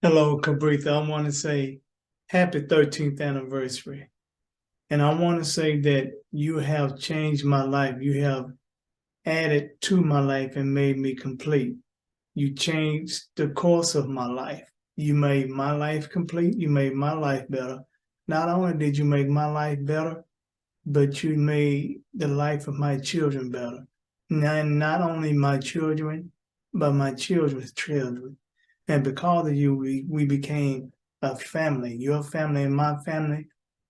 Hello, Cabreatha. I want to say happy 13th anniversary. And I want to say that you have changed my life. You have added to my life and made me complete. You changed the course of my life. You made my life complete. You made my life better. Not only did you make my life better, but you made the life of my children better. And not only my children, but my children's children. And because of you, we became a family. Your family and my family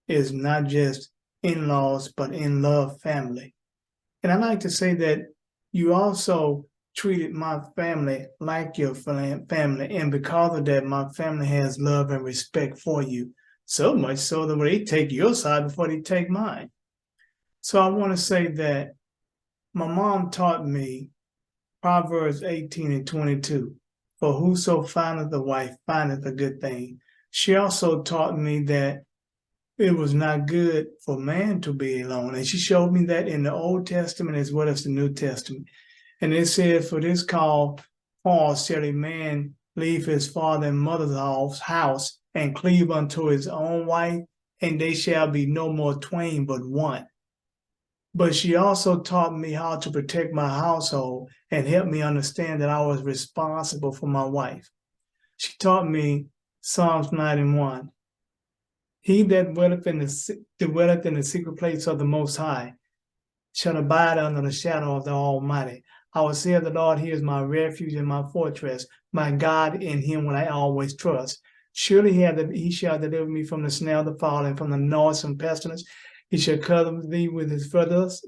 is not just in-laws, but in love family. And I like to say that you also treated my family like your family. And because of that, my family has love and respect for you. So much so that they take your side before they take mine. So I want to say that my mom taught me Proverbs 18 and 22. For whoso findeth a wife findeth a good thing. She also taught me that it was not good for man to be alone. And she showed me that in the Old Testament as well as the New Testament. And it says, for this call, Paul shall a man leave his father and mother's house and cleave unto his own wife, and they shall be no more twain but one. But she also taught me how to protect my household and helped me understand that I was responsible for my wife. She taught me Psalms 91. He that dwelleth in the secret place of the Most High shall abide under the shadow of the Almighty. I will say of the Lord, He is my refuge and my fortress, my God, in Him will I always trust. Surely He shall deliver me from the snare of the fowler and from the noisome pestilence. He shall cover thee with his feathers,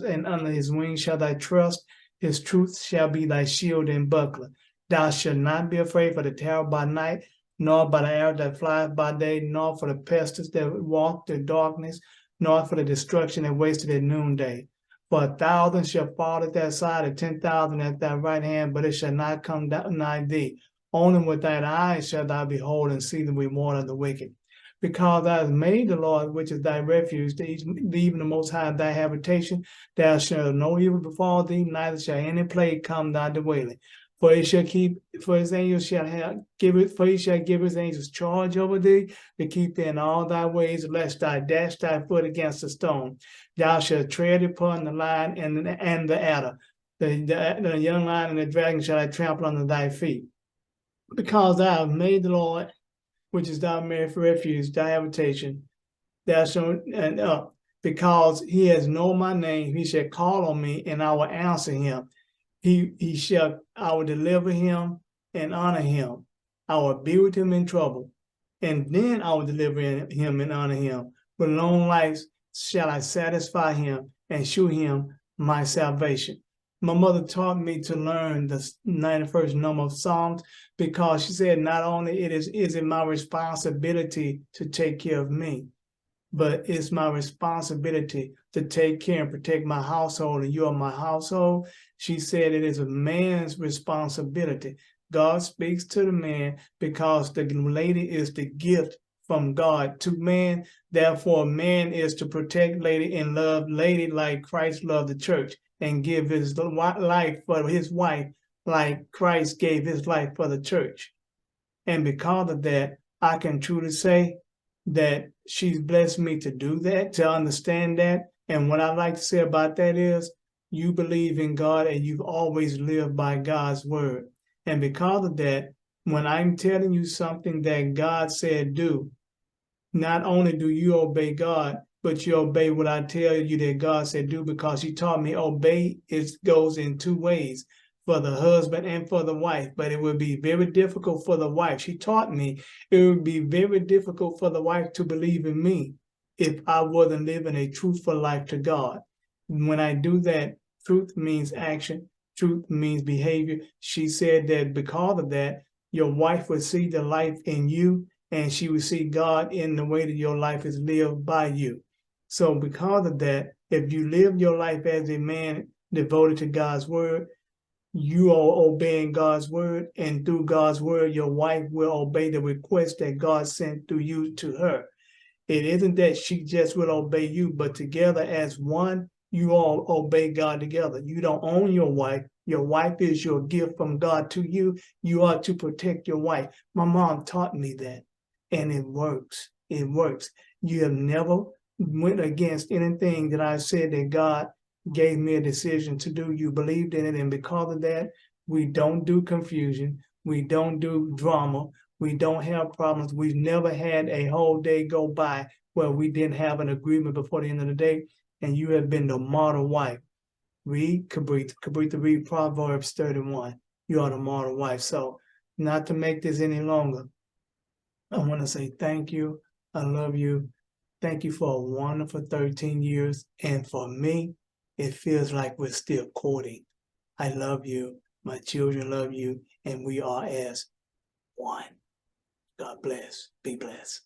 and under his wings shall thy trust. His truth shall be thy shield and buckler. Thou shalt not be afraid for the terror by night, nor by the arrow that flieth by day, nor for the pestilence that walketh in darkness, nor for the destruction that wasteth at noonday. For 1,000 shall fall at thy side, and 10,000 at thy right hand, but it shall not come nigh thee. Only with thine eyes shalt thou behold and see the reward of the wicked. Because thou hast made the Lord, which is thy refuge, even the Most High thy habitation, thou shalt no evil befall thee, neither shall any plague come thy dwelling. For he shall give his angels charge over thee, to keep thee in all thy ways, lest thou dash thy foot against a stone. Thou shalt tread upon the lion and the adder, the young lion and the dragon shall I trample under thy feet. Because thou hast made the Lord, which is thy refuge, thy habitation, thou shalt and up. Because he has known my name, he shall call on me, and I will answer him. I will deliver him and honor him. I will be with him in trouble, and then I will deliver him and honor him. With long life shall I satisfy him and shew him my salvation. My mother taught me to learn the 91st number of Psalms because she said not only is it my responsibility to take care of me, but it's my responsibility to take care and protect my household, and you are my household. She said it is a man's responsibility. God speaks to the man because the lady is the gift from God to man. Therefore, man is to protect lady and love lady like Christ loved the church and give his life for his wife like Christ gave his life for the church. And because of that, I can truly say that she's blessed me to do that, to understand that. And what I like to say about that is you believe in God and you've always lived by God's word. And because of that, when I'm telling you something that God said do, not only do you obey God, but you obey what I tell you that God said do, because He taught me obey goes in two ways, for the husband and for the wife. But it would be very difficult for the wife. She taught me it would be very difficult for the wife to believe in me if I wasn't living a truthful life to God. When I do that, truth means action, truth means behavior. She said that because of that, your wife would see the life in you, and she would see God in the way that your life is lived by you. So because of that, if you live your life as a man devoted to God's word, you are obeying God's word, and through God's word, your wife will obey the request that God sent through you to her. It isn't that she just will obey you, but together as one, you all obey God together. You don't own your wife. Your wife is your gift from God to you. You are to protect your wife. My mom taught me that, and it works. It works. You have never went against anything that I said that God gave me a decision to do. You believed in it, and because of that, we don't do confusion. We don't do drama. We don't have problems. We've never had a whole day go by where we didn't have an agreement before the end of the day, and you have been the model wife. Read Cabreatha, read Proverbs 31. You are the model wife. So not to make this any longer, I want to say thank you. I love you. Thank you for a wonderful 13 years. And for me, it feels like we're still courting. I love you. My children love you. And we are as one. God bless. Be blessed.